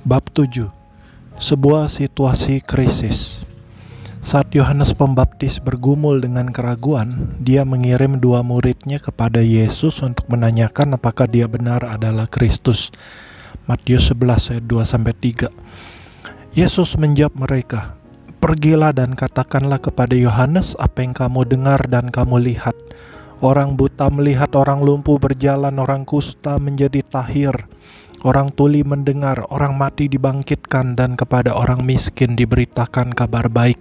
Bab 7. Sebuah situasi krisis. Saat Yohanes Pembaptis bergumul dengan keraguan, dia mengirim dua muridnya kepada Yesus untuk menanyakan apakah dia benar adalah Kristus. Matius 11 ayat 2-3. Yesus menjawab mereka, "Pergilah dan katakanlah kepada Yohanes apa yang kamu dengar dan kamu lihat. Orang buta melihat, orang lumpuh berjalan, orang kusta menjadi tahir, orang tuli mendengar, orang mati dibangkitkan, dan kepada orang miskin diberitakan kabar baik.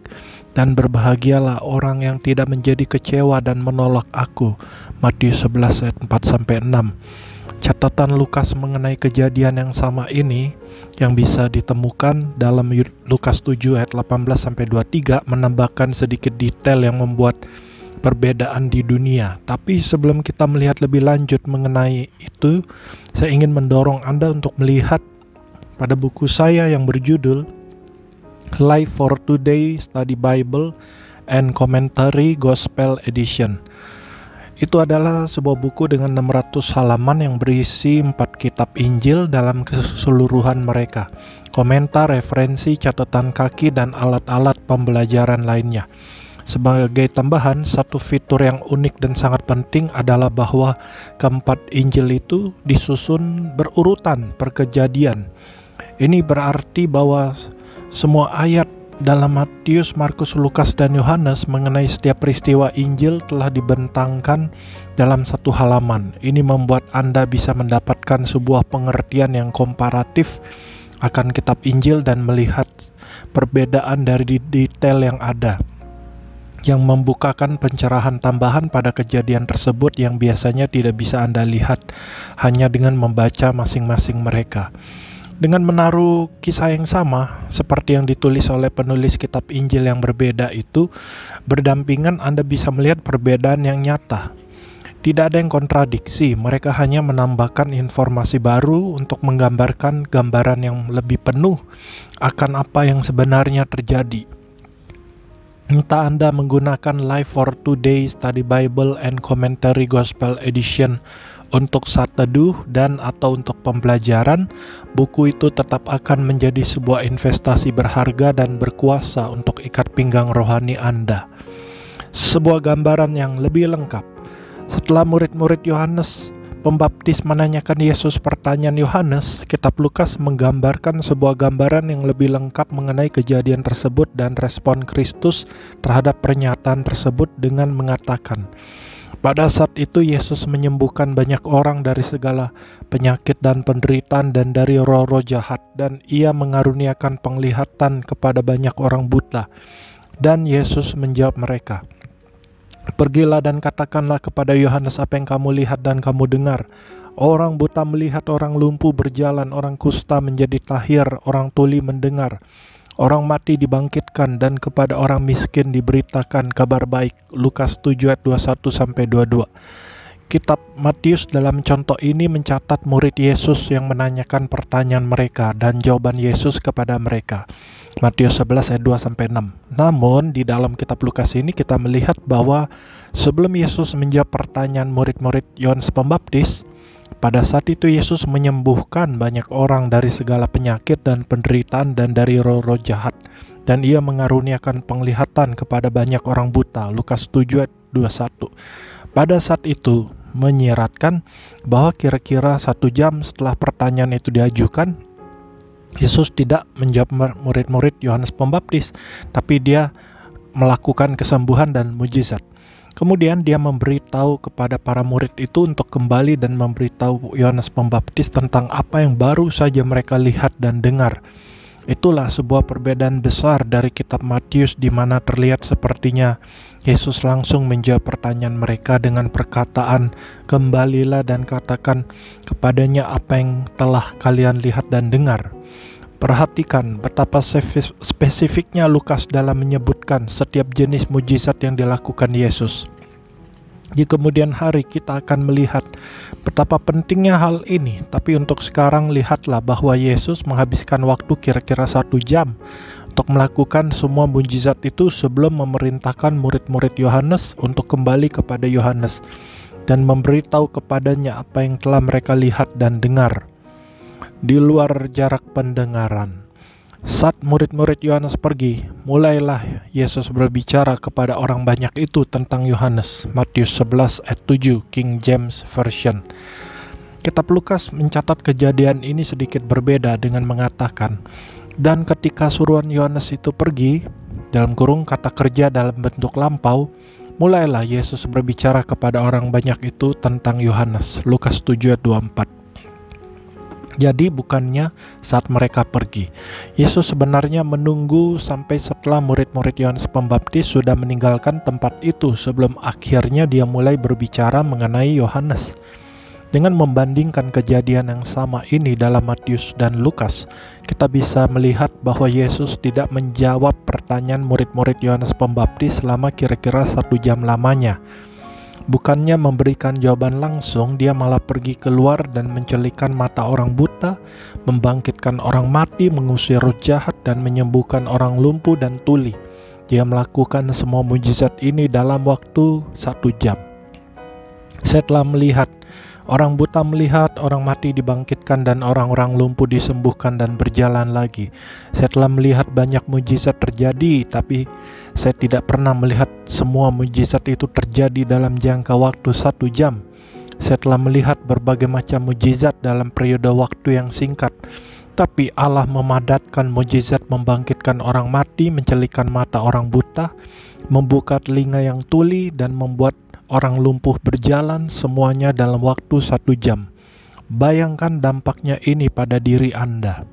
Dan berbahagialah orang yang tidak menjadi kecewa dan menolak aku." Matius 11 ayat 4-6. Catatan Lukas mengenai kejadian yang sama ini yang bisa ditemukan dalam Lukas 7 ayat 18-23 menambahkan sedikit detail yang membuat perbedaan di dunia. Tapi sebelum kita melihat lebih lanjut mengenai itu, saya ingin mendorong Anda untuk melihat pada buku saya yang berjudul Life for Today Study Bible and Commentary Gospel Edition. Itu adalah sebuah buku dengan 600 halaman yang berisi 4 kitab Injil dalam keseluruhan mereka, komentar, referensi, catatan kaki, dan alat-alat pembelajaran lainnya. Sebagai tambahan, satu fitur yang unik dan sangat penting adalah bahwa keempat Injil itu disusun berurutan per kejadian. Ini berarti bahwa semua ayat dalam Matius, Markus, Lukas, dan Yohanes mengenai setiap peristiwa Injil telah dibentangkan dalam satu halaman. Ini membuat Anda bisa mendapatkan sebuah pengertian yang komparatif akan kitab Injil dan melihat perbedaan dari detail yang ada, yang membukakan pencerahan tambahan pada kejadian tersebut yang biasanya tidak bisa Anda lihat hanya dengan membaca masing-masing mereka. Dengan menaruh kisah yang sama seperti yang ditulis oleh penulis kitab Injil yang berbeda itu berdampingan, Anda bisa melihat perbedaan yang nyata. Tidak ada yang kontradiksi, mereka hanya menambahkan informasi baru untuk menggambarkan gambaran yang lebih penuh akan apa yang sebenarnya terjadi. Entah Anda menggunakan Life for Today Study Bible and Commentary Gospel Edition untuk saat teduh dan atau untuk pembelajaran, buku itu tetap akan menjadi sebuah investasi berharga dan berkuasa untuk ikat pinggang rohani Anda. Sebuah gambaran yang lebih lengkap. Setelah murid-murid Yohanes Pembaptis menanyakan Yesus pertanyaan Yohanes, kitab Lukas menggambarkan sebuah gambaran yang lebih lengkap mengenai kejadian tersebut dan respon Kristus terhadap pernyataan tersebut dengan mengatakan, "Pada saat itu Yesus menyembuhkan banyak orang dari segala penyakit dan penderitaan dan dari roh-roh jahat, dan ia mengaruniakan penglihatan kepada banyak orang buta." Dan Yesus menjawab mereka, "Pergilah dan katakanlah kepada Yohanes apa yang kamu lihat dan kamu dengar. Orang buta melihat, orang lumpuh berjalan, orang kusta menjadi tahir, orang tuli mendengar, orang mati dibangkitkan, dan kepada orang miskin diberitakan kabar baik." Lukas 7 ayat 21-22. Kitab Matius dalam contoh ini mencatat murid Yesus yang menanyakan pertanyaan mereka dan jawaban Yesus kepada mereka. Matius 11 ayat 2-6. Namun di dalam kitab Lukas ini kita melihat bahwa sebelum Yesus menjawab pertanyaan murid-murid Yohanes Pembaptis, pada saat itu Yesus menyembuhkan banyak orang dari segala penyakit dan penderitaan dan dari roh-roh jahat, dan ia mengaruniakan penglihatan kepada banyak orang buta. Lukas 7 ayat 21. Pada saat itu menyiratkan bahwa kira-kira 1 jam setelah pertanyaan itu diajukan, Yesus tidak menjawab murid-murid Yohanes Pembaptis, tapi dia melakukan kesembuhan dan mujizat. Kemudian dia memberitahu kepada para murid itu untuk kembali dan memberitahu Yohanes Pembaptis tentang apa yang baru saja mereka lihat dan dengar. Itulah sebuah perbedaan besar dari kitab Matius, di mana terlihat sepertinya Yesus langsung menjawab pertanyaan mereka dengan perkataan, "Kembalilah dan katakan kepadanya apa yang telah kalian lihat dan dengar." Perhatikan betapa spesifiknya Lukas dalam menyebutkan setiap jenis mujizat yang dilakukan Yesus. Di kemudian hari kita akan melihat betapa pentingnya hal ini, tapi untuk sekarang lihatlah bahwa Yesus menghabiskan waktu kira-kira 1 jam untuk melakukan semua mujizat itu sebelum memerintahkan murid-murid Yohanes untuk kembali kepada Yohanes dan memberitahu kepadanya apa yang telah mereka lihat dan dengar. di luar jarak pendengaran. Saat murid-murid Yohanes pergi, mulailah Yesus berbicara kepada orang banyak itu tentang Yohanes. Matius 11 ayat 7, King James Version. Kitab Lukas mencatat kejadian ini sedikit berbeda dengan mengatakan, dan ketika suruhan Yohanes itu pergi, dalam kurung kata kerja dalam bentuk lampau, mulailah Yesus berbicara kepada orang banyak itu tentang Yohanes. Lukas 7 ayat 24. Jadi bukannya saat mereka pergi. Yesus sebenarnya menunggu sampai setelah murid-murid Yohanes Pembaptis sudah meninggalkan tempat itu sebelum akhirnya dia mulai berbicara mengenai Yohanes. Dengan membandingkan kejadian yang sama ini dalam Matius dan Lukas, kita bisa melihat bahwa Yesus tidak menjawab pertanyaan murid-murid Yohanes Pembaptis selama kira-kira 1 jam lamanya. Bukannya memberikan jawaban langsung, dia malah pergi keluar dan mencelikan mata orang buta, membangkitkan orang mati, mengusir roh jahat, dan menyembuhkan orang lumpuh dan tuli. Dia melakukan semua mujizat ini dalam waktu 1 jam. Saya telah melihat orang buta melihat, orang mati dibangkitkan, dan orang-orang lumpuh disembuhkan dan berjalan lagi. Saya telah melihat banyak mujizat terjadi, tapi saya tidak pernah melihat semua mujizat itu terjadi dalam jangka waktu 1 jam. Saya telah melihat berbagai macam mujizat dalam periode waktu yang singkat, tapi Allah memadatkan mujizat membangkitkan orang mati, mencelikan mata orang buta, membuka telinga yang tuli, dan membuat orang lumpuh berjalan, semuanya dalam waktu 1 jam. Bayangkan dampaknya ini pada diri Anda.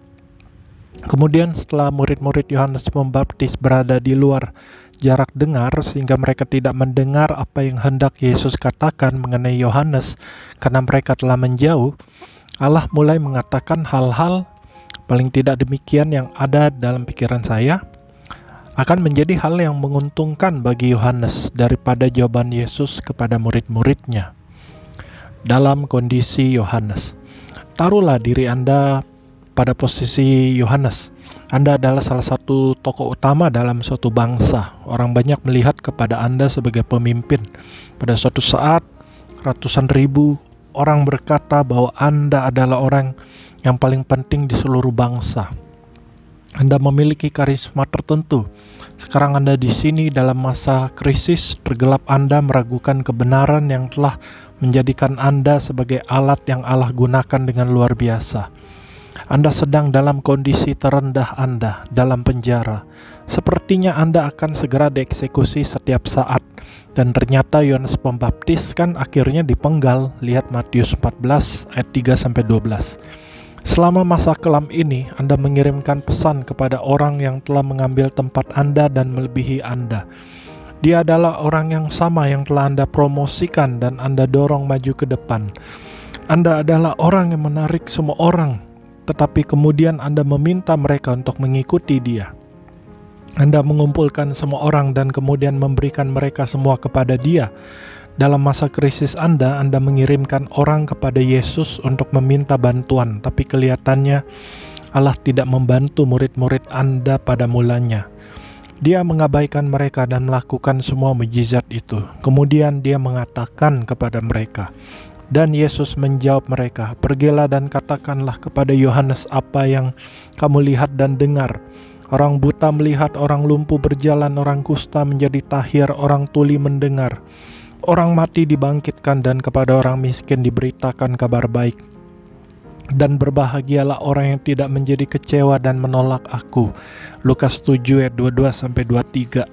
Kemudian setelah murid-murid Yohanes Pembaptis berada di luar jarak dengar sehingga mereka tidak mendengar apa yang hendak Yesus katakan mengenai Yohanes karena mereka telah menjauh, Allah mulai mengatakan hal-hal paling tidak demikian yang ada dalam pikiran saya akan menjadi hal yang menguntungkan bagi Yohanes daripada jawaban Yesus kepada murid-muridnya. Dalam kondisi Yohanes, taruhlah diri Anda pada posisi Yohanes. Anda adalah salah satu tokoh utama dalam suatu bangsa. Orang banyak melihat kepada Anda sebagai pemimpin. Pada suatu saat, ratusan ribu orang berkata bahwa Anda adalah orang yang paling penting di seluruh bangsa. Anda memiliki karisma tertentu. Sekarang Anda di sini dalam masa krisis, tergelap Anda meragukan kebenaran yang telah menjadikan Anda sebagai alat yang Allah gunakan dengan luar biasa. Anda sedang dalam kondisi terendah Anda, dalam penjara. Sepertinya Anda akan segera dieksekusi setiap saat. Dan ternyata Yohanes Pembaptis kan akhirnya dipenggal. Lihat Matius 14 ayat 3-12. Selama masa kelam ini, Anda mengirimkan pesan kepada orang yang telah mengambil tempat Anda dan melebihi Anda. Dia adalah orang yang sama yang telah Anda promosikan dan Anda dorong maju ke depan. Anda adalah orang yang menarik semua orang, tetapi kemudian Anda meminta mereka untuk mengikuti dia. Anda mengumpulkan semua orang dan kemudian memberikan mereka semua kepada dia. Dalam masa krisis Anda mengirimkan orang kepada Yesus untuk meminta bantuan, tapi kelihatannya Allah tidak membantu murid-murid Anda pada mulanya. Dia mengabaikan mereka dan melakukan semua mujizat itu. Kemudian dia mengatakan kepada mereka, dan Yesus menjawab mereka, "Pergilah dan katakanlah kepada Yohanes apa yang kamu lihat dan dengar. Orang buta melihat, orang lumpuh berjalan, orang kusta menjadi tahir, orang tuli mendengar. Orang mati dibangkitkan dan kepada orang miskin diberitakan kabar baik. Dan berbahagialah orang yang tidak menjadi kecewa dan menolak aku." Lukas 7 ayat 22-23.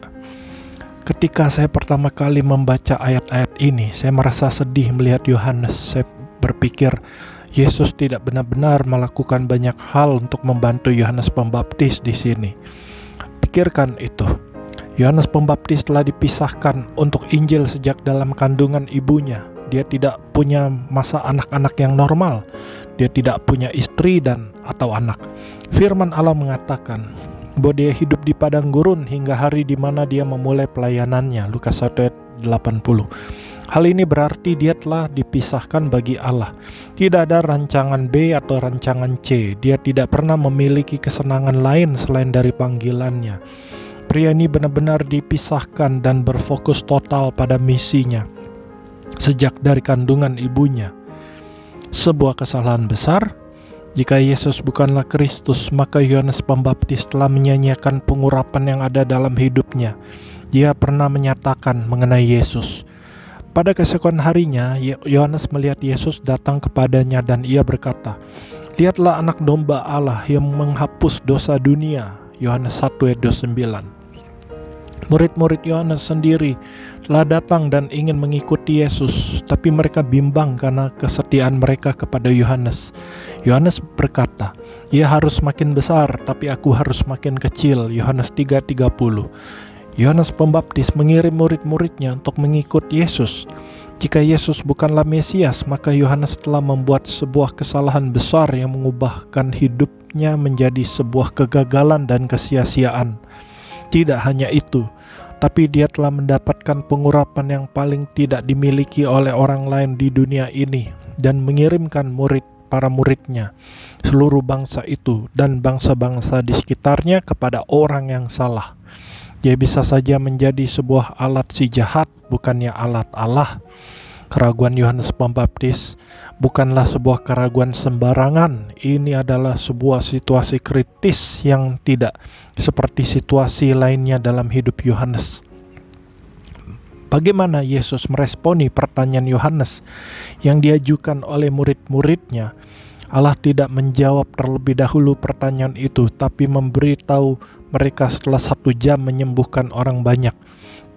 Ketika saya pertama kali membaca ayat-ayat ini, saya merasa sedih melihat Yohanes. Saya berpikir, Yesus tidak benar-benar melakukan banyak hal untuk membantu Yohanes Pembaptis di sini. Pikirkan itu. Yohanes Pembaptis telah dipisahkan untuk Injil sejak dalam kandungan ibunya. Dia tidak punya masa anak-anak yang normal. Dia tidak punya istri dan atau anak. Firman Allah mengatakan bahwa dia hidup di padang gurun hingga hari di mana dia memulai pelayanannya. Lukas 1 ayat 80. Hal ini berarti dia telah dipisahkan bagi Allah. Tidak ada rancangan B atau rancangan C. Dia tidak pernah memiliki kesenangan lain selain dari panggilannya. Pria ini benar-benar dipisahkan dan berfokus total pada misinya sejak dari kandungan ibunya. Sebuah kesalahan besar. Jika Yesus bukanlah Kristus, maka Yohanes Pembaptis telah menyanyiakan pengurapan yang ada dalam hidupnya. Dia pernah menyatakan mengenai Yesus. Pada keesokan harinya, Yohanes melihat Yesus datang kepadanya dan ia berkata, "Lihatlah anak domba Allah yang menghapus dosa dunia." Yohanes 1 ayat 29. Murid-murid Yohanes sendiri telah datang dan ingin mengikuti Yesus, tapi mereka bimbang karena kesetiaan mereka kepada Yohanes. Yohanes berkata, "Ia harus makin besar, tapi aku harus makin kecil." Yohanes 3:30. Yohanes Pembaptis mengirim murid-muridnya untuk mengikut Yesus. Jika Yesus bukanlah Mesias, maka Yohanes telah membuat sebuah kesalahan besar yang mengubahkan hidupnya menjadi sebuah kegagalan dan kesia-siaan. Tidak hanya itu, tapi dia telah mendapatkan pengurapan yang paling tidak dimiliki oleh orang lain di dunia ini dan mengirimkan para muridnya, seluruh bangsa itu dan bangsa-bangsa di sekitarnya kepada orang yang salah. Dia bisa saja menjadi sebuah alat si jahat, bukannya alat Allah. Keraguan Yohanes Pembaptis bukanlah sebuah keraguan sembarangan. Ini adalah sebuah situasi kritis yang tidak seperti situasi lainnya dalam hidup Yohanes. Bagaimana Yesus meresponi pertanyaan Yohanes yang diajukan oleh murid-muridnya? Allah tidak menjawab terlebih dahulu pertanyaan itu, tapi memberitahu mereka setelah 1 jam menyembuhkan orang banyak.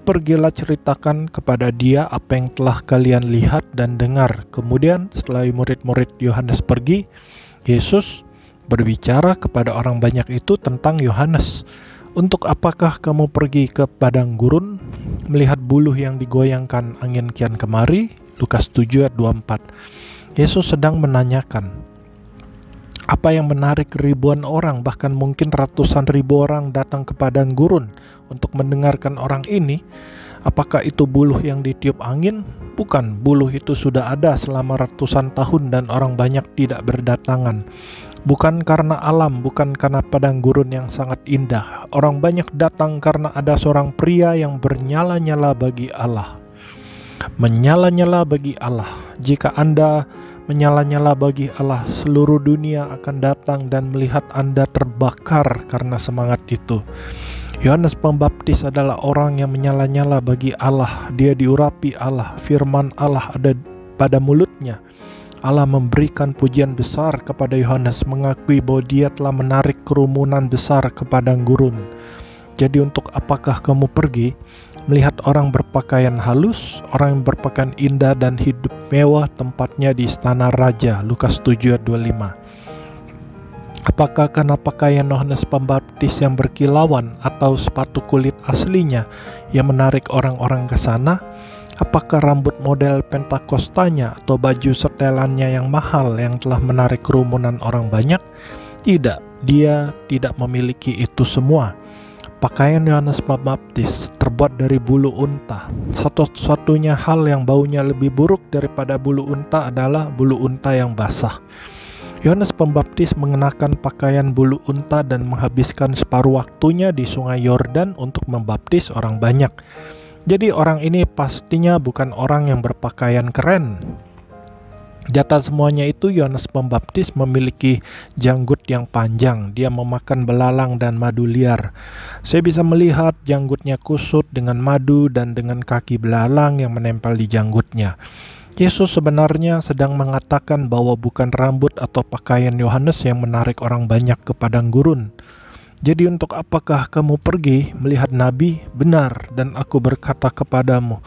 "Pergilah ceritakan kepada dia apa yang telah kalian lihat dan dengar." Kemudian setelah murid-murid Yohanes pergi, Yesus berbicara kepada orang banyak itu tentang Yohanes. "Untuk apakah kamu pergi ke padang gurun, melihat buluh yang digoyangkan angin kian kemari?" Lukas 7 ayat 24. Yesus sedang menanyakan, apa yang menarik ribuan orang, bahkan mungkin ratusan ribu orang datang ke padang gurun untuk mendengarkan orang ini? Apakah itu buluh yang ditiup angin? Bukan, buluh itu sudah ada selama ratusan tahun dan orang banyak tidak berdatangan. Bukan karena alam, bukan karena padang gurun yang sangat indah. Orang banyak datang karena ada seorang pria yang bernyala-nyala bagi Allah. Menyala-nyala bagi Allah. Jika Anda menyala-nyala bagi Allah, seluruh dunia akan datang dan melihat Anda terbakar karena semangat itu. Yohanes Pembaptis adalah orang yang menyala-nyala bagi Allah. Dia diurapi Allah, firman Allah ada pada mulutnya. Allah memberikan pujian besar kepada Yohanes, mengakui bahwa dia telah menarik kerumunan besar ke padang gurun. Jadi untuk apakah kamu pergi? Melihat orang berpakaian halus, orang yang berpakaian indah dan hidup mewah, tempatnya di istana raja. Lukas 7 ayat 25. Apakah karena pakaian Yohanes Pembaptis yang berkilauan atau sepatu kulit aslinya yang menarik orang-orang ke sana? Apakah rambut model Pentakostanya atau baju setelannya yang mahal yang telah menarik kerumunan orang banyak? Tidak, dia tidak memiliki itu semua. Pakaian Yohanes Pembaptis terbuat dari bulu unta. Satu-satunya hal yang baunya lebih buruk daripada bulu unta adalah bulu unta yang basah. Yohanes Pembaptis mengenakan pakaian bulu unta dan menghabiskan separuh waktunya di sungai Yordan untuk membaptis orang banyak. Jadi orang ini pastinya bukan orang yang berpakaian keren. Di atas semuanya itu, Yohanes Pembaptis memiliki janggut yang panjang. Dia memakan belalang dan madu liar. Saya bisa melihat janggutnya kusut dengan madu dan dengan kaki belalang yang menempel di janggutnya. Yesus sebenarnya sedang mengatakan bahwa bukan rambut atau pakaian Yohanes yang menarik orang banyak ke padang gurun. Jadi untuk apakah kamu pergi melihat nabi? Benar, dan aku berkata kepadamu,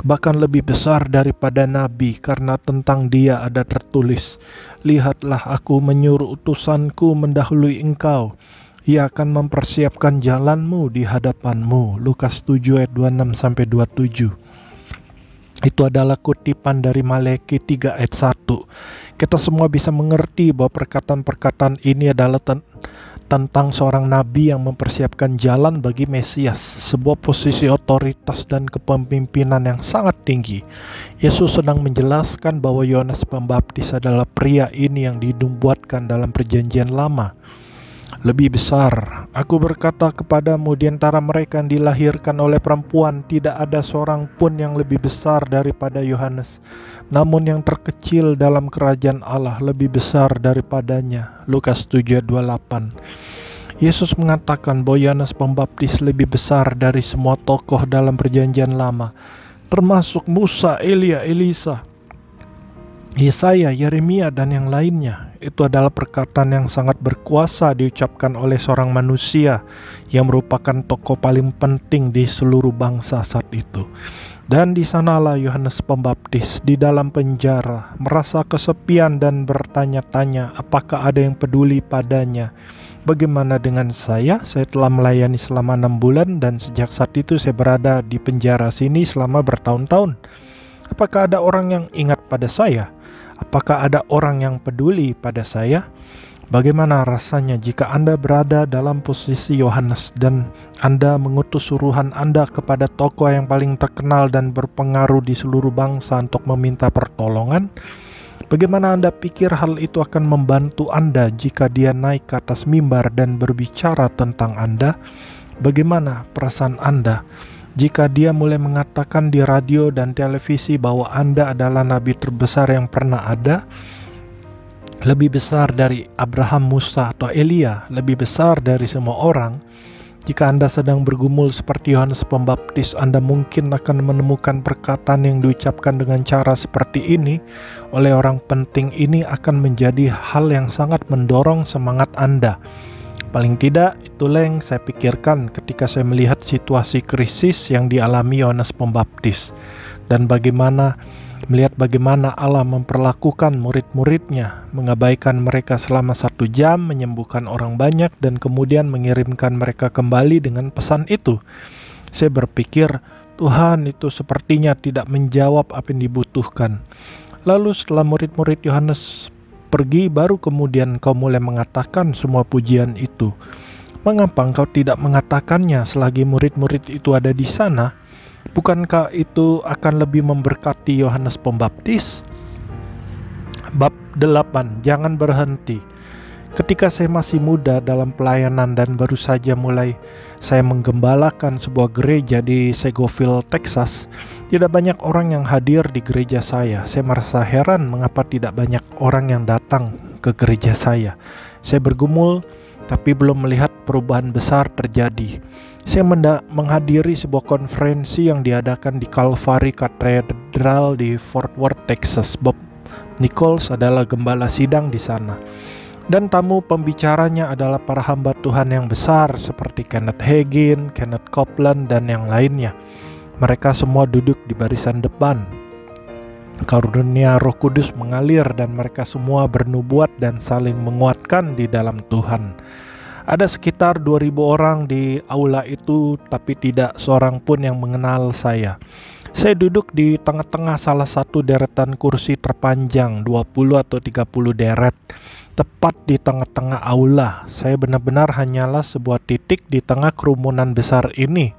bahkan lebih besar daripada nabi, karena tentang dia ada tertulis, "Lihatlah aku menyuruh utusanku mendahului engkau. Ia akan mempersiapkan jalanmu di hadapanmu." Lukas 7 ayat 26-27. Itu adalah kutipan dari Maleakhi 3 ayat 1. Kita semua bisa mengerti bahwa perkataan-perkataan ini adalah tentang seorang nabi yang mempersiapkan jalan bagi Mesias, sebuah posisi otoritas dan kepemimpinan yang sangat tinggi. Yesus sedang menjelaskan bahwa Yohanes Pembaptis adalah pria ini yang dinubuatkan dalam perjanjian lama. lebih besar. Aku berkata kepadamu, di antara mereka yang dilahirkan oleh perempuan tidak ada seorang pun yang lebih besar daripada Yohanes. Namun yang terkecil dalam kerajaan Allah lebih besar daripadanya. Lukas 7 ayat 28. Yesus mengatakan bahwa Yohanes Pembaptis lebih besar dari semua tokoh dalam perjanjian lama, termasuk Musa, Elia, Elisa, Yesaya, Yeremia, dan yang lainnya. Itu adalah perkataan yang sangat berkuasa diucapkan oleh seorang manusia yang merupakan tokoh paling penting di seluruh bangsa saat itu. Dan di sanalah Yohanes Pembaptis di dalam penjara, merasa kesepian dan bertanya-tanya apakah ada yang peduli padanya. Bagaimana dengan saya? Saya telah melayani selama 6 bulan dan sejak saat itu saya berada di penjara sini selama bertahun-tahun. Apakah ada orang yang ingat pada saya? Apakah ada orang yang peduli pada saya? Bagaimana rasanya jika Anda berada dalam posisi Yohanes dan Anda mengutus suruhan Anda kepada tokoh yang paling terkenal dan berpengaruh di seluruh bangsa untuk meminta pertolongan? Bagaimana Anda pikir hal itu akan membantu Anda jika dia naik ke atas mimbar dan berbicara tentang Anda? Bagaimana perasaan Anda jika dia mulai mengatakan di radio dan televisi bahwa Anda adalah nabi terbesar yang pernah ada? Lebih besar dari Abraham, Musa, atau Elia, lebih besar dari semua orang. Jika Anda sedang bergumul seperti Yohanes Pembaptis, Anda mungkin akan menemukan perkataan yang diucapkan dengan cara seperti ini oleh orang penting ini akan menjadi hal yang sangat mendorong semangat Anda. Paling tidak, itulah yang saya pikirkan ketika saya melihat situasi krisis yang dialami Yohanes Pembaptis. Dan melihat bagaimana Allah memperlakukan murid-muridnya, mengabaikan mereka selama 1 jam, menyembuhkan orang banyak, dan kemudian mengirimkan mereka kembali dengan pesan itu. Saya berpikir, Tuhan itu sepertinya tidak menjawab apa yang dibutuhkan. Lalu setelah murid-murid Yohanes pergi, baru kemudian kau mulai mengatakan semua pujian itu. Mengapa engkau tidak mengatakannya selagi murid-murid itu ada di sana? Bukankah itu akan lebih memberkati Yohanes Pembaptis? Bab 8. Jangan berhenti. Ketika saya masih muda dalam pelayanan dan baru saja mulai saya menggembalakan sebuah gereja di Segoville, Texas, tidak banyak orang yang hadir di gereja saya. Saya merasa heran mengapa tidak banyak orang yang datang ke gereja saya. Saya bergumul tapi belum melihat perubahan besar terjadi. Saya menghadiri sebuah konferensi yang diadakan di Calvary Cathedral di Fort Worth, Texas. Bob Nichols adalah gembala sidang di sana. Dan tamu pembicaranya adalah para hamba Tuhan yang besar seperti Kenneth Hagin, Kenneth Copeland, dan yang lainnya. Mereka semua duduk di barisan depan. Karunia Roh Kudus mengalir dan mereka semua bernubuat dan saling menguatkan di dalam Tuhan. Ada sekitar 2.000 orang di aula itu, tapi tidak seorang pun yang mengenal saya. Saya duduk di tengah-tengah salah satu deretan kursi terpanjang, 20 atau 30 deret. Tepat di tengah-tengah aula. Saya benar-benar hanyalah sebuah titik di tengah kerumunan besar ini.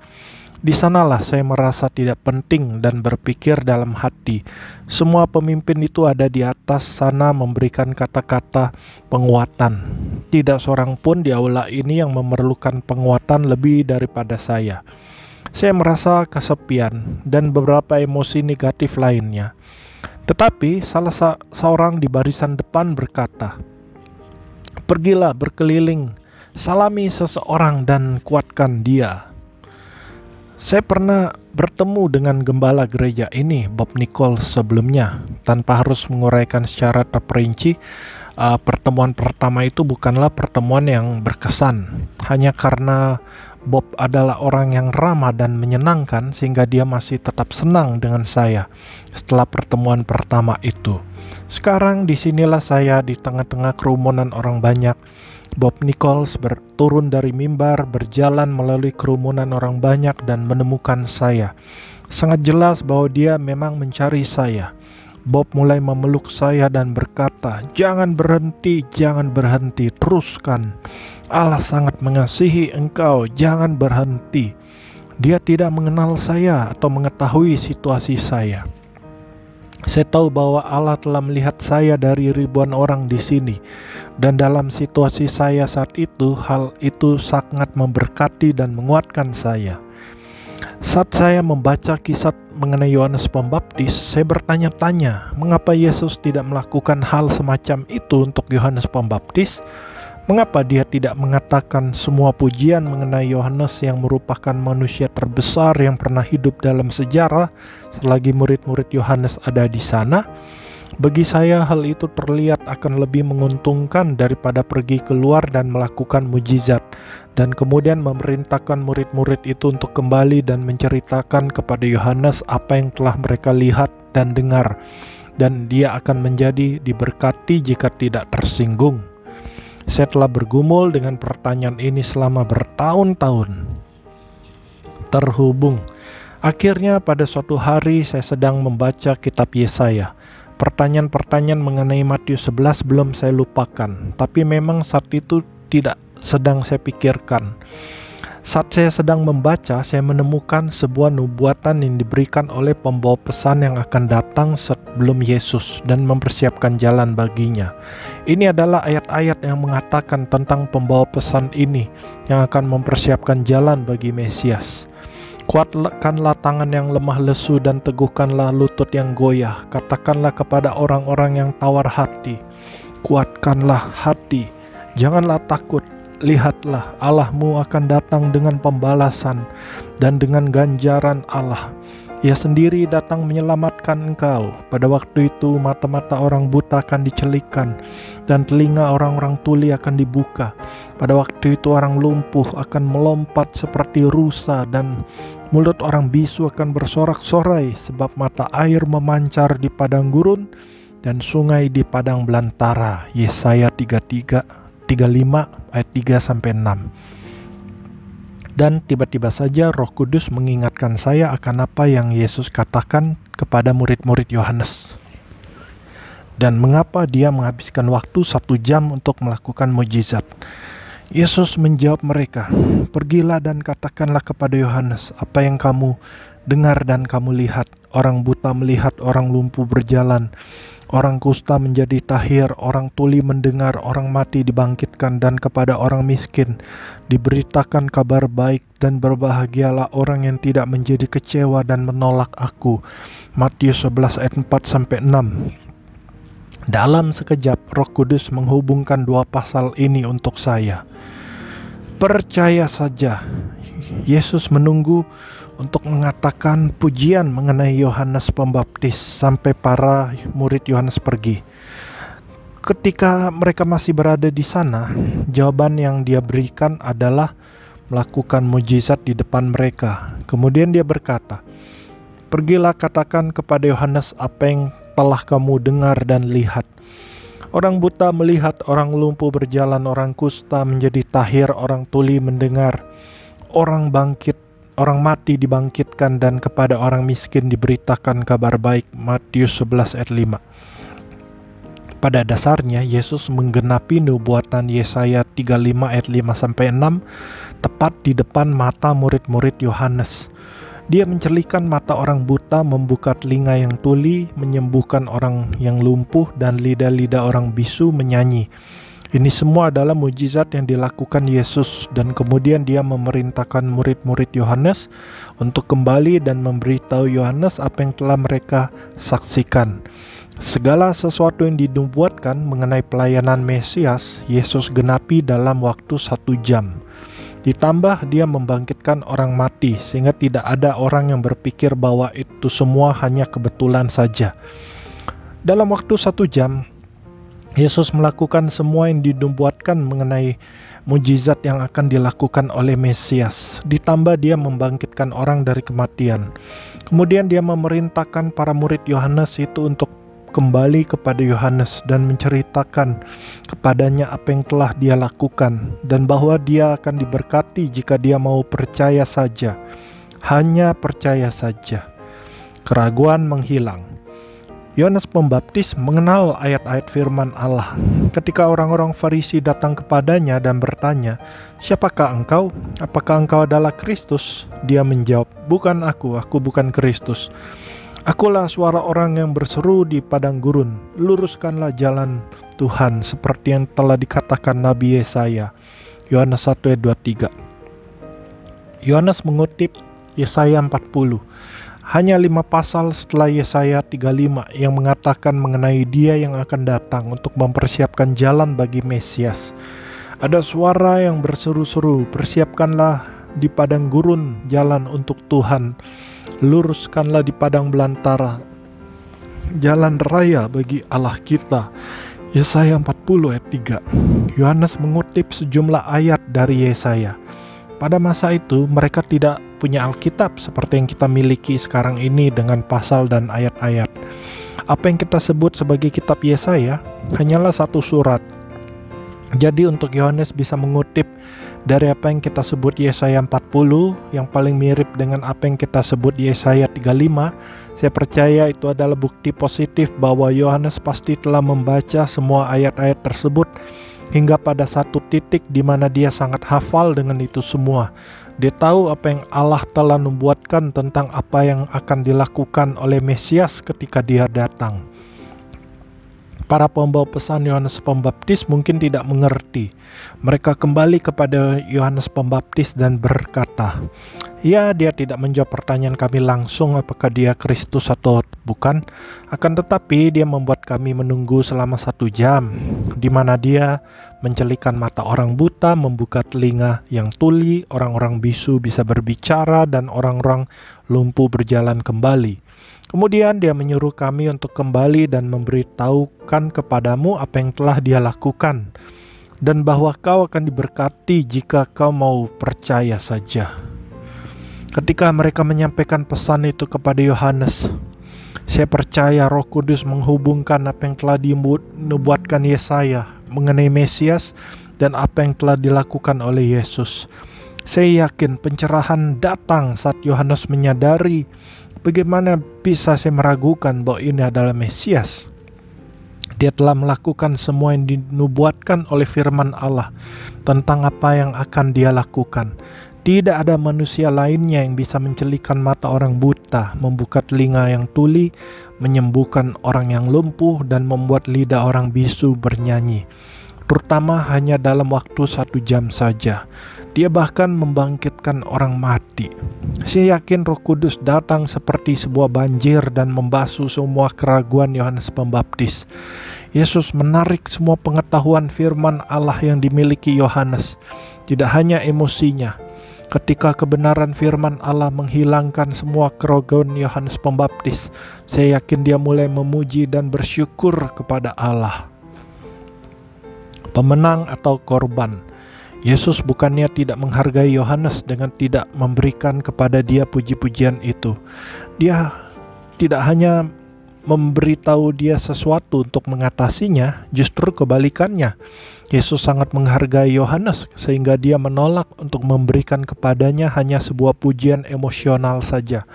Di sanalah saya merasa tidak penting dan berpikir dalam hati. Semua pemimpin itu ada di atas sana memberikan kata-kata penguatan. Tidak seorang pun di aula ini yang memerlukan penguatan lebih daripada saya. Saya merasa kesepian dan beberapa emosi negatif lainnya. Tetapi salah seorang di barisan depan berkata, "Pergilah berkeliling, salami seseorang dan kuatkan dia." Saya pernah bertemu dengan gembala gereja ini, Bob Nichols, sebelumnya. Tanpa harus menguraikan secara terperinci, pertemuan pertama itu bukanlah pertemuan yang berkesan. Hanya karena Bob adalah orang yang ramah dan menyenangkan sehingga dia masih tetap senang dengan saya setelah pertemuan pertama itu. Sekarang disinilah saya di tengah-tengah kerumunan orang banyak. Bob Nichols turun dari mimbar, berjalan melalui kerumunan orang banyak dan menemukan saya. Sangat jelas bahwa dia memang mencari saya. Bob mulai memeluk saya dan berkata, jangan berhenti, teruskan. Allah sangat mengasihi engkau, jangan berhenti." Dia tidak mengenal saya atau mengetahui situasi saya. Saya tahu bahwa Allah telah melihat saya dari ribuan orang di sini, dan dalam situasi saya saat itu, hal itu sangat memberkati dan menguatkan saya. Saat saya membaca kisah mengenai Yohanes Pembaptis, saya bertanya-tanya, mengapa Yesus tidak melakukan hal semacam itu untuk Yohanes Pembaptis? Mengapa dia tidak mengatakan semua pujian mengenai Yohanes yang merupakan manusia terbesar yang pernah hidup dalam sejarah selagi murid-murid Yohanes ada di sana? Bagi saya hal itu terlihat akan lebih menguntungkan daripada pergi keluar dan melakukan mujizat, dan kemudian memerintahkan murid-murid itu untuk kembali dan menceritakan kepada Yohanes apa yang telah mereka lihat dan dengar, dan dia akan menjadi diberkati jika tidak tersinggung. Saya telah bergumul dengan pertanyaan ini selama bertahun-tahun. Terhubung. Akhirnya pada suatu hari saya sedang membaca kitab Yesaya. Pertanyaan-pertanyaan mengenai Matius 11 belum saya lupakan, tapi memang saat itu tidak sedang saya pikirkan. Saat saya sedang membaca, saya menemukan sebuah nubuatan yang diberikan oleh pembawa pesan yang akan datang sebelum Yesus dan mempersiapkan jalan baginya. Ini adalah ayat-ayat yang mengatakan tentang pembawa pesan ini yang akan mempersiapkan jalan bagi Mesias. Kuatkanlah tangan yang lemah lesu dan teguhkanlah lutut yang goyah. Katakanlah kepada orang-orang yang tawar hati, kuatkanlah hati, janganlah takut. Lihatlah, Allahmu akan datang dengan pembalasan dan dengan ganjaran Allah. Ia sendiri datang menyelamatkan engkau. Pada waktu itu mata-mata orang buta akan dicelikan dan telinga orang-orang tuli akan dibuka. Pada waktu itu orang lumpuh akan melompat seperti rusa dan mulut orang bisu akan bersorak-sorai, sebab mata air memancar di padang gurun dan sungai di padang belantara. Yesaya 35 ayat 3-6. Dan tiba-tiba saja Roh Kudus mengingatkan saya akan apa yang Yesus katakan kepada murid-murid Yohanes, dan mengapa dia menghabiskan waktu 1 jam untuk melakukan mujizat. Yesus menjawab mereka, pergilah dan katakanlah kepada Yohanes apa yang kamu dengar dan kamu lihat. Orang buta melihat, orang lumpuh berjalan, orang kusta menjadi tahir, orang tuli mendengar, orang mati dibangkitkan, dan kepada orang miskin diberitakan kabar baik, dan berbahagialah orang yang tidak menjadi kecewa dan menolak aku. Matius 11 ayat 4-6. Dalam sekejap Roh Kudus menghubungkan 2 pasal ini untuk saya. Percaya saja, Yesus menunggu untuk mengatakan pujian mengenai Yohanes Pembaptis sampai para murid Yohanes pergi. Ketika mereka masih berada di sana, jawaban yang dia berikan adalah melakukan mujizat di depan mereka. Kemudian dia berkata, pergilah katakan kepada Yohanes apa yang telah kamu dengar dan lihat. Orang buta melihat, orang lumpuh berjalan, orang kusta menjadi tahir, orang tuli mendengar, orang mati dibangkitkan, dan kepada orang miskin diberitakan kabar baik. Matius 11 ayat 5. Pada dasarnya Yesus menggenapi nubuatan Yesaya 35 ayat 5-6 tepat di depan mata murid-murid Yohanes. Dia mencelikan mata orang buta, membuka telinga yang tuli, menyembuhkan orang yang lumpuh, dan lidah-lidah orang bisu menyanyi. Ini semua adalah mujizat yang dilakukan Yesus, dan kemudian dia memerintahkan murid-murid Yohanes untuk kembali dan memberitahu Yohanes apa yang telah mereka saksikan. Segala sesuatu yang dinubuatkan mengenai pelayanan Mesias, Yesus genapi dalam waktu 1 jam. Ditambah dia membangkitkan orang mati, sehingga tidak ada orang yang berpikir bahwa itu semua hanya kebetulan saja. Dalam waktu 1 jam, Yesus melakukan semua yang dinubuatkan mengenai mujizat yang akan dilakukan oleh Mesias. Ditambah dia membangkitkan orang dari kematian. Kemudian dia memerintahkan para murid Yohanes itu untuk kembali kepada Yohanes dan menceritakan kepadanya apa yang telah dia lakukan, dan bahwa dia akan diberkati jika dia mau percaya saja. Hanya percaya saja. Keraguan menghilang. Yohanes Pembaptis mengenal ayat-ayat firman Allah. Ketika orang-orang Farisi datang kepadanya dan bertanya, "Siapakah engkau? Apakah engkau adalah Kristus?" Dia menjawab, "Bukan aku bukan Kristus." Akulah suara orang yang berseru di padang gurun, luruskanlah jalan Tuhan, seperti yang telah dikatakan Nabi Yesaya. Yohanes 1 ayat 23. Yohanes mengutip Yesaya 40. Hanya 5 pasal setelah Yesaya 35 yang mengatakan mengenai Dia yang akan datang untuk mempersiapkan jalan bagi Mesias. Ada suara yang berseru-seru, persiapkanlah di padang gurun jalan untuk Tuhan, luruskanlah di padang belantara jalan raya bagi Allah kita. Yesaya 40 ayat 3. Yohanes mengutip sejumlah ayat dari Yesaya. Pada masa itu mereka tidak punya Alkitab seperti yang kita miliki sekarang ini dengan pasal dan ayat-ayat. Apa yang kita sebut sebagai kitab Yesaya hanyalah satu surat. Jadi untuk Yohanes bisa mengutip dari apa yang kita sebut Yesaya 40 yang paling mirip dengan apa yang kita sebut Yesaya 35, saya percaya itu adalah bukti positif bahwa Yohanes pasti telah membaca semua ayat-ayat tersebut hingga pada satu titik di mana dia sangat hafal dengan itu semua. Dia tahu apa yang Allah telah membuatkan tentang apa yang akan dilakukan oleh Mesias ketika Dia datang. Para pembawa pesan Yohanes Pembaptis mungkin tidak mengerti. Mereka kembali kepada Yohanes Pembaptis dan berkata, ya, dia tidak menjawab pertanyaan kami langsung apakah dia Kristus atau bukan. Akan tetapi dia membuat kami menunggu selama 1 jam, di mana dia mencelikan mata orang buta, membuka telinga yang tuli, orang-orang bisu bisa berbicara, dan orang-orang lumpuh berjalan kembali. Kemudian dia menyuruh kami untuk kembali dan memberitahukan kepadamu apa yang telah dia lakukan, dan bahwa kau akan diberkati jika kau mau percaya saja. Ketika mereka menyampaikan pesan itu kepada Yohanes, saya percaya Roh Kudus menghubungkan apa yang telah dinubuatkan Yesaya mengenai Mesias dan apa yang telah dilakukan oleh Yesus. Saya yakin pencerahan datang saat Yohanes menyadari bagaimana bisa saya meragukan bahwa ini adalah Mesias. Dia telah melakukan semua yang dinubuatkan oleh firman Allah tentang apa yang akan dia lakukan. Tidak ada manusia lainnya yang bisa mencelikan mata orang buta, membuka telinga yang tuli, menyembuhkan orang yang lumpuh, dan membuat lidah orang bisu bernyanyi. Terutama hanya dalam waktu 1 jam saja. Dia bahkan membangkitkan orang mati. Saya yakin Roh Kudus datang seperti sebuah banjir dan membasuh semua keraguan Yohanes Pembaptis. Yesus menarik semua pengetahuan firman Allah yang dimiliki Yohanes, tidak hanya emosinya. Ketika kebenaran firman Allah menghilangkan semua keraguan Yohanes Pembaptis, saya yakin dia mulai memuji dan bersyukur kepada Allah. Pemenang atau korban. Yesus bukannya tidak menghargai Yohanes dengan tidak memberikan kepada dia puji-pujian itu. Dia tidak hanya memberitahu dia sesuatu untuk mengatasinya, justru kebalikannya. Yesus sangat menghargai Yohanes sehingga dia menolak untuk memberikan kepadanya hanya sebuah pujian emosional saja.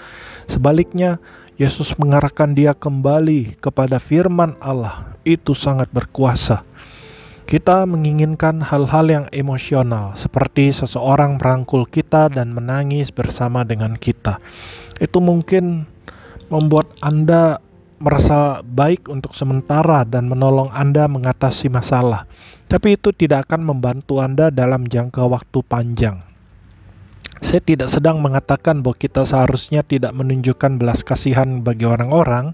Sebaliknya, Yesus mengarahkan dia kembali kepada firman Allah. Itu sangat berkuasa. Kita menginginkan hal-hal yang emosional, seperti seseorang merangkul kita dan menangis bersama dengan kita. Itu mungkin membuat Anda merasa baik untuk sementara dan menolong Anda mengatasi masalah. Tapi itu tidak akan membantu Anda dalam jangka waktu panjang. Saya tidak sedang mengatakan bahwa kita seharusnya tidak menunjukkan belas kasihan bagi orang-orang.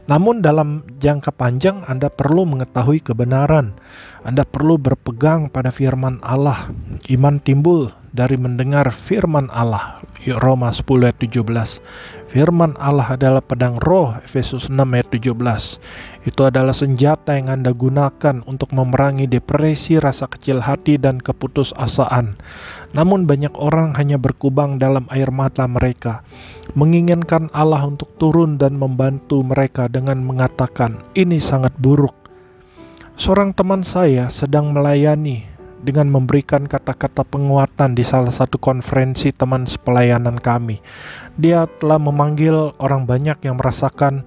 Namun dalam jangka panjang Anda perlu mengetahui kebenaran. Anda perlu berpegang pada firman Allah. Iman timbul dari mendengar firman Allah. Roma 10 ayat 17. Firman Allah adalah pedang roh. Efesus 6 ayat 17. Itu adalah senjata yang Anda gunakan untuk memerangi depresi, rasa kecil hati, dan keputusasaan. Namun banyak orang hanya berkubang dalam air mata mereka, menginginkan Allah untuk turun dan membantu mereka dengan mengatakan, ini sangat buruk. Seorang teman saya sedang melayani dengan memberikan kata-kata penguatan di salah satu konferensi teman sepelayanan kami. Dia telah memanggil orang banyak yang merasakan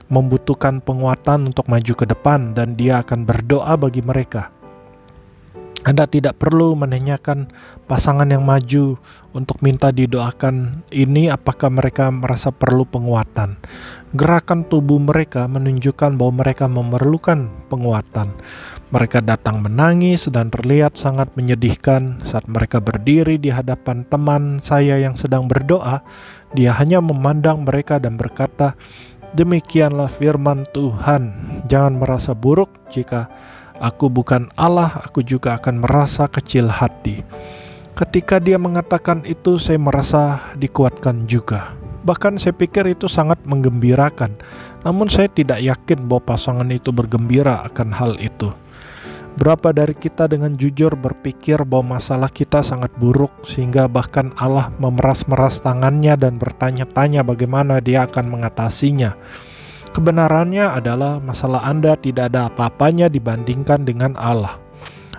membutuhkan penguatan untuk maju ke depan, dan dia akan berdoa bagi mereka. Anda tidak perlu menanyakan pasangan yang maju untuk minta didoakan ini apakah mereka merasa perlu penguatan. Gerakan tubuh mereka menunjukkan bahwa mereka memerlukan penguatan. Mereka datang menangis dan terlihat sangat menyedihkan saat mereka berdiri di hadapan teman saya yang sedang berdoa. Dia hanya memandang mereka dan berkata, "Demikianlah firman Tuhan, jangan merasa buruk jika aku bukan Allah, aku juga akan merasa kecil hati." Ketika dia mengatakan itu, saya merasa dikuatkan juga. Bahkan saya pikir itu sangat menggembirakan. Namun saya tidak yakin bahwa pasangan itu bergembira akan hal itu. Berapa dari kita dengan jujur berpikir bahwa masalah kita sangat buruk sehingga bahkan Allah memeras-meras tangannya dan bertanya-tanya bagaimana dia akan mengatasinya. Kebenarannya adalah masalah Anda tidak ada apa-apanya dibandingkan dengan Allah.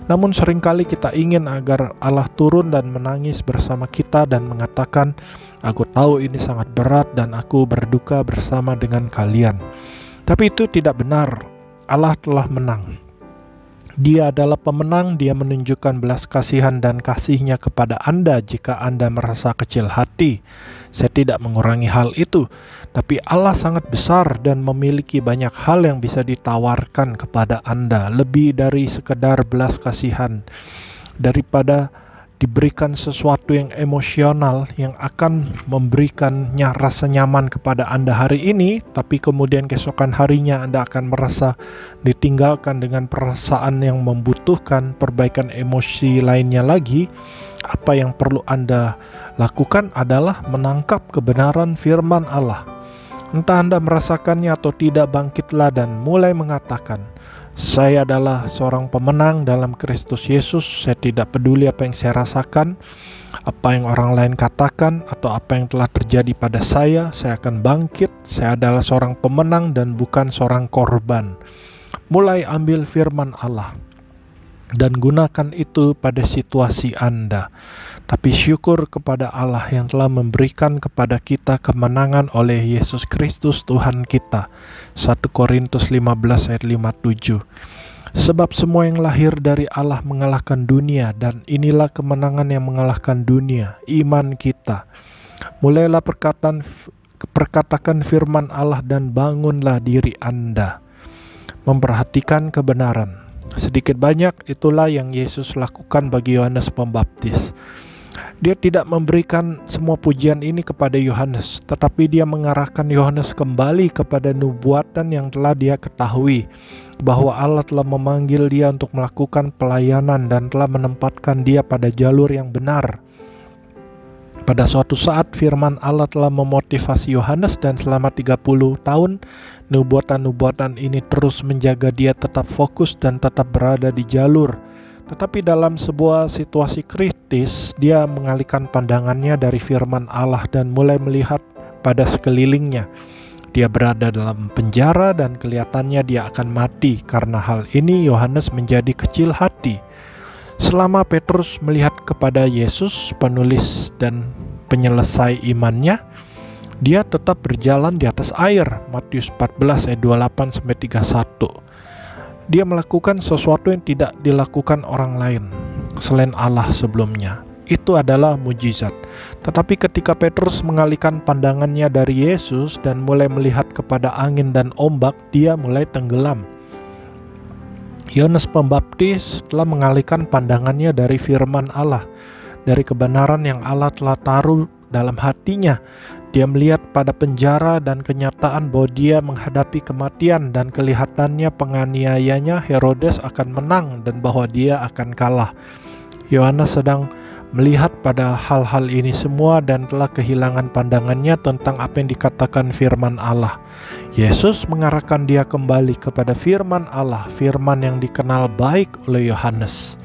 Namun seringkali kita ingin agar Allah turun dan menangis bersama kita dan mengatakan, "Aku tahu ini sangat berat dan aku berduka bersama dengan kalian." Tapi itu tidak benar. Allah telah menang. Dia adalah pemenang. Dia menunjukkan belas kasihan dan kasih-Nya kepada Anda jika Anda merasa kecil hati. Saya tidak mengurangi hal itu, tapi Allah sangat besar dan memiliki banyak hal yang bisa ditawarkan kepada Anda, lebih dari sekedar belas kasihan. Daripada diberikan sesuatu yang emosional yang akan memberikannya rasa nyaman kepada Anda hari ini, tapi kemudian keesokan harinya Anda akan merasa ditinggalkan dengan perasaan yang membutuhkan perbaikan emosi lainnya lagi. Apa yang perlu Anda lakukan adalah menangkap kebenaran firman Allah. Entah Anda merasakannya atau tidak, bangkitlah dan mulai mengatakan, "Saya adalah seorang pemenang dalam Kristus Yesus. Saya tidak peduli apa yang saya rasakan, apa yang orang lain katakan, atau apa yang telah terjadi pada saya. Saya akan bangkit. Saya adalah seorang pemenang dan bukan seorang korban." Mulai ambil firman Allah dan gunakan itu pada situasi Anda. Tapi syukur kepada Allah yang telah memberikan kepada kita kemenangan oleh Yesus Kristus Tuhan kita. 1 Korintus 15 ayat 57. Sebab semua yang lahir dari Allah mengalahkan dunia, dan inilah kemenangan yang mengalahkan dunia, iman kita. Mulailah perkatakan firman Allah dan bangunlah diri Anda. Memperhatikan kebenaran. Sedikit banyak itulah yang Yesus lakukan bagi Yohanes Pembaptis. Dia tidak memberikan semua pujian ini kepada Yohanes, tetapi dia mengarahkan Yohanes kembali kepada nubuatan yang telah dia ketahui, bahwa Allah telah memanggil dia untuk melakukan pelayanan dan telah menempatkan dia pada jalur yang benar. Pada suatu saat firman Allah telah memotivasi Yohanes, dan selama 30 tahun nubuatan-nubuatan ini terus menjaga dia tetap fokus dan tetap berada di jalur. Tetapi dalam sebuah situasi kritis, dia mengalihkan pandangannya dari firman Allah dan mulai melihat pada sekelilingnya. Dia berada dalam penjara dan kelihatannya dia akan mati. Karena hal ini Yohanes menjadi kecil hati. Selama Petrus melihat kepada Yesus, penulis dan penyelesai imannya, dia tetap berjalan di atas air. Matius 14 ayat 28-31. Dia melakukan sesuatu yang tidak dilakukan orang lain selain Allah sebelumnya. Itu adalah mujizat. Tetapi ketika Petrus mengalihkan pandangannya dari Yesus dan mulai melihat kepada angin dan ombak, dia mulai tenggelam. Yohanes Pembaptis telah mengalihkan pandangannya dari firman Allah, dari kebenaran yang Allah telah taruh dalam hatinya. Dia melihat pada penjara dan kenyataan bahwa dia menghadapi kematian, dan kelihatannya penganiayanya Herodes akan menang dan bahwa dia akan kalah. Yohanes sedang melihat pada hal-hal ini semua dan telah kehilangan pandangannya tentang apa yang dikatakan firman Allah. Yesus mengarahkan dia kembali kepada firman Allah, firman yang dikenal baik oleh Yohanes.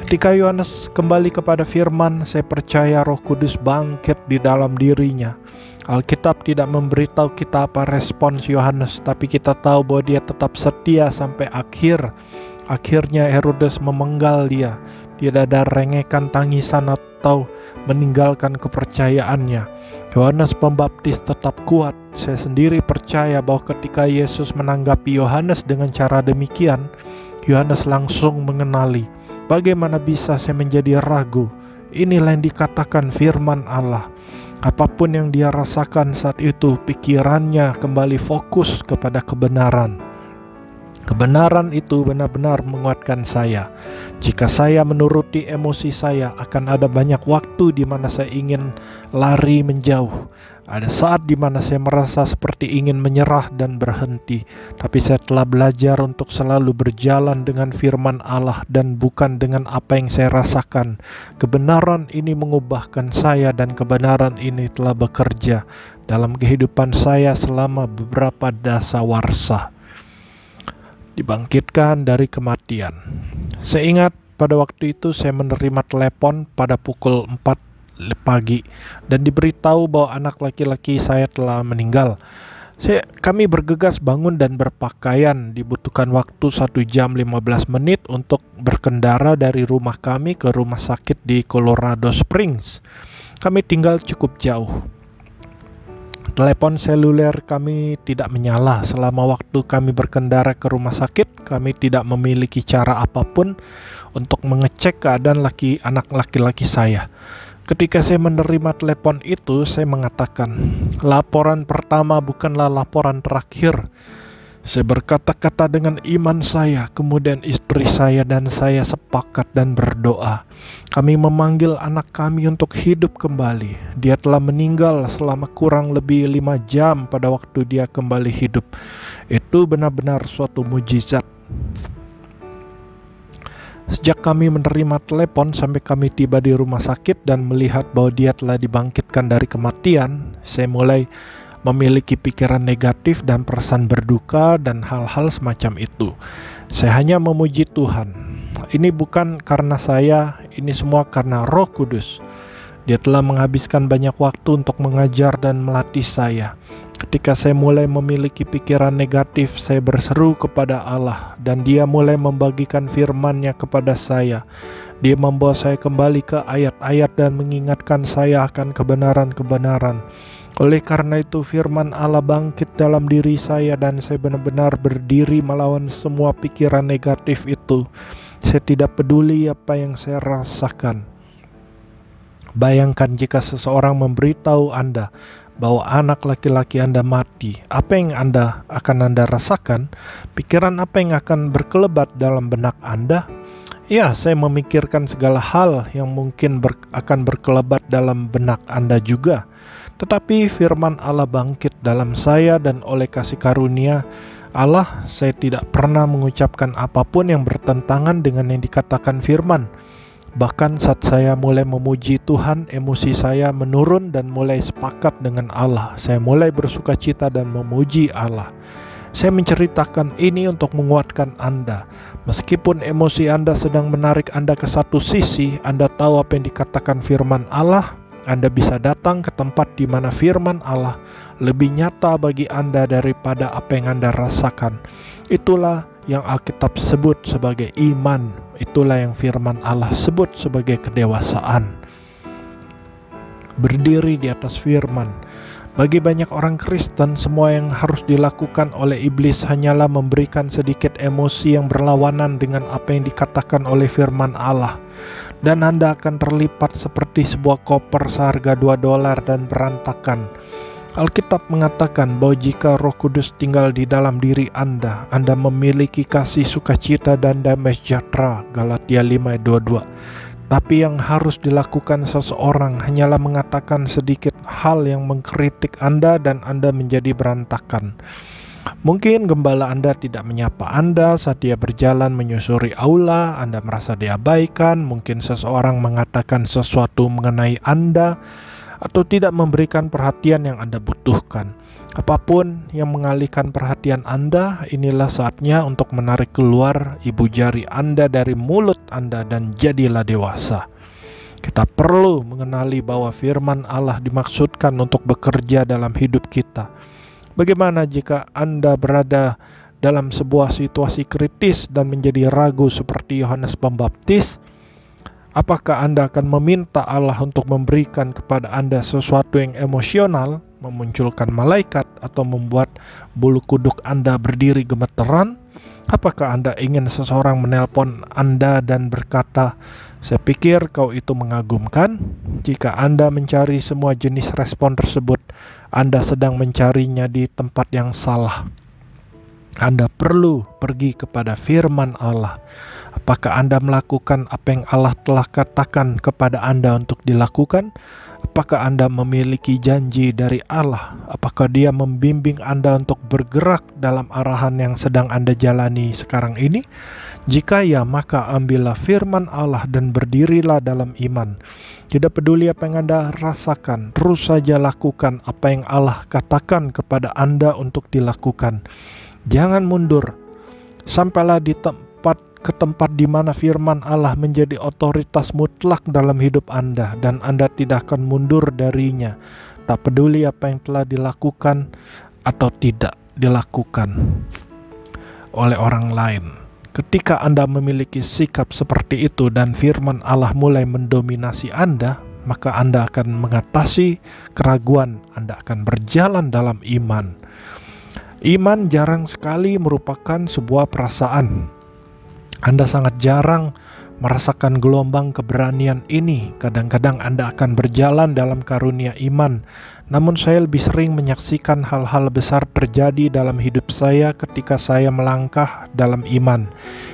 Ketika Yohanes kembali kepada firman, saya percaya Roh Kudus bangkit di dalam dirinya. Alkitab tidak memberitahu kita apa respons Yohanes, tapi kita tahu bahwa dia tetap setia sampai akhir. Akhirnya Herodes memenggal dia. Tidak ada rengekan tangisan atau meninggalkan kepercayaannya. Yohanes Pembaptis tetap kuat. Saya sendiri percaya bahwa ketika Yesus menanggapi Yohanes dengan cara demikian, Yohanes langsung mengenali Bagaimana bisa saya menjadi ragu? Inilah yang dikatakan firman Allah. Apapun yang dia rasakan saat itu, pikirannya kembali fokus kepada kebenaran. Kebenaran itu benar-benar menguatkan saya. Jika saya menuruti emosi saya, akan ada banyak waktu di mana saya ingin lari menjauh. Ada saat di mana saya merasa seperti ingin menyerah dan berhenti. Tapi saya telah belajar untuk selalu berjalan dengan firman Allah dan bukan dengan apa yang saya rasakan. Kebenaran ini mengubahkan saya dan kebenaran ini telah bekerja dalam kehidupan saya selama beberapa dasawarsa. Dibangkitkan dari kematian. Saya ingat pada waktu itu saya menerima telepon pada pukul 4 pagi dan diberitahu bahwa anak laki-laki saya telah meninggal. Kami bergegas bangun dan berpakaian. Dibutuhkan waktu 1 jam 15 menit untuk berkendara dari rumah kami ke rumah sakit di Colorado Springs. Kami tinggal cukup jauh. Telepon seluler kami tidak menyala selama waktu kami berkendara ke rumah sakit. Kami tidak memiliki cara apapun untuk mengecek keadaan anak laki-laki saya. Ketika saya menerima telepon itu, saya mengatakan, laporan pertama bukanlah laporan terakhir. Saya berkata-kata dengan iman saya, kemudian istri saya dan saya sepakat dan berdoa. Kami memanggil anak kami untuk hidup kembali. Dia telah meninggal selama kurang lebih 5 jam pada waktu dia kembali hidup. Itu benar-benar suatu mujizat. Sejak kami menerima telepon sampai kami tiba di rumah sakit dan melihat bahwa dia telah dibangkitkan dari kematian, saya mulai memiliki pikiran negatif dan perasaan berduka dan hal-hal semacam itu. Saya hanya memuji Tuhan. Ini bukan karena saya, ini semua karena Roh Kudus. Dia telah menghabiskan banyak waktu untuk mengajar dan melatih saya. Ketika saya mulai memiliki pikiran negatif, saya berseru kepada Allah dan Dia mulai membagikan firman-Nya kepada saya. Dia membawa saya kembali ke ayat-ayat dan mengingatkan saya akan kebenaran-kebenaran. Oleh karena itu firman Allah bangkit dalam diri saya dan saya benar-benar berdiri melawan semua pikiran negatif itu. Saya tidak peduli apa yang saya rasakan. Bayangkan jika seseorang memberitahu Anda bahwa anak laki-laki Anda mati. Apa yang akan Anda rasakan? Pikiran apa yang akan berkelebat dalam benak Anda? Ya, saya memikirkan segala hal yang mungkin akan berkelebat dalam benak Anda juga. Tetapi firman Allah bangkit dalam saya dan oleh kasih karunia Allah, saya tidak pernah mengucapkan apapun yang bertentangan dengan yang dikatakan firman. Bahkan saat saya mulai memuji Tuhan, emosi saya menurun dan mulai sepakat dengan Allah. Saya mulai bersukacita dan memuji Allah. Saya menceritakan ini untuk menguatkan Anda. Meskipun emosi Anda sedang menarik Anda ke satu sisi, Anda tahu apa yang dikatakan firman Allah. Anda bisa datang ke tempat di mana firman Allah lebih nyata bagi Anda daripada apa yang Anda rasakan. Itulah yang Alkitab sebut sebagai iman. Itulah yang firman Allah sebut sebagai kedewasaan. Berdiri di atas firman. Bagi banyak orang Kristen, semua yang harus dilakukan oleh iblis hanyalah memberikan sedikit emosi yang berlawanan dengan apa yang dikatakan oleh firman Allah. Dan Anda akan terlipat seperti sebuah koper seharga $2 dan berantakan. Alkitab mengatakan bahwa jika Roh Kudus tinggal di dalam diri Anda memiliki kasih, sukacita, dan damai sejahtera. Galatia 5:22. Tapi yang harus dilakukan seseorang hanyalah mengatakan sedikit hal yang mengkritik Anda dan Anda menjadi berantakan. Mungkin gembala Anda tidak menyapa Anda saat dia berjalan menyusuri aula, Anda merasa diabaikan, mungkin seseorang mengatakan sesuatu mengenai Anda, atau tidak memberikan perhatian yang Anda butuhkan. Apapun yang mengalihkan perhatian Anda, inilah saatnya untuk menarik keluar ibu jari Anda dari mulut Anda dan jadilah dewasa. Kita perlu mengenali bahwa firman Allah dimaksudkan untuk bekerja dalam hidup kita. Bagaimana jika Anda berada dalam sebuah situasi kritis dan menjadi ragu seperti Yohanes Pembaptis? Apakah Anda akan meminta Allah untuk memberikan kepada Anda sesuatu yang emosional, memunculkan malaikat, atau membuat bulu kuduk Anda berdiri gemeteran? Apakah Anda ingin seseorang menelpon Anda dan berkata, "Saya pikir kau itu mengagumkan"? Jika Anda mencari semua jenis respon tersebut, Anda sedang mencarinya di tempat yang salah. Anda perlu pergi kepada firman Allah. Apakah Anda melakukan apa yang Allah telah katakan kepada Anda untuk dilakukan? Apakah Anda memiliki janji dari Allah? Apakah Dia membimbing Anda untuk bergerak dalam arahan yang sedang Anda jalani sekarang ini? Jika ya, maka ambillah firman Allah dan berdirilah dalam iman. Tidak peduli apa yang Anda rasakan, terus saja lakukan apa yang Allah katakan kepada Anda untuk dilakukan. Jangan mundur. Sampailah ke tempat di mana firman Allah menjadi otoritas mutlak dalam hidup Anda, dan Anda tidak akan mundur darinya. Tak peduli apa yang telah dilakukan atau tidak dilakukan oleh orang lain. Ketika Anda memiliki sikap seperti itu dan firman Allah mulai mendominasi Anda, maka Anda akan mengatasi keraguan. Anda akan berjalan dalam iman. Iman jarang sekali merupakan sebuah perasaan. Anda sangat jarang merasakan gelombang keberanian ini. Kadang-kadang Anda akan berjalan dalam karunia iman. Namun saya lebih sering menyaksikan hal-hal besar terjadi dalam hidup saya ketika saya melangkah dalam iman.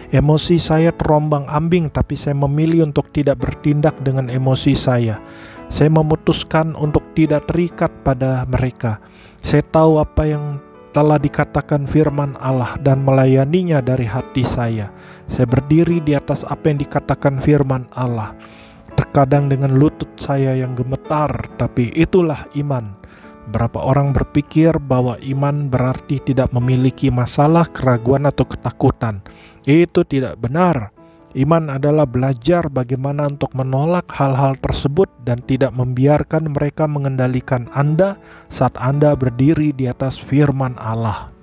Emosi saya terombang-ambing, tapi saya memilih untuk tidak bertindak dengan emosi saya. Saya memutuskan untuk tidak terikat pada mereka. Saya tahu apa yang telah dikatakan firman Allah dan melayaninya dari hati saya. Saya berdiri di atas apa yang dikatakan firman Allah. Terkadang dengan lutut saya yang gemetar, tapi itulah iman. Berapa orang berpikir bahwa iman berarti tidak memiliki masalah, keraguan, atau ketakutan. Itu tidak benar. Iman adalah belajar bagaimana untuk menolak hal-hal tersebut dan tidak membiarkan mereka mengendalikan Anda saat Anda berdiri di atas firman Allah.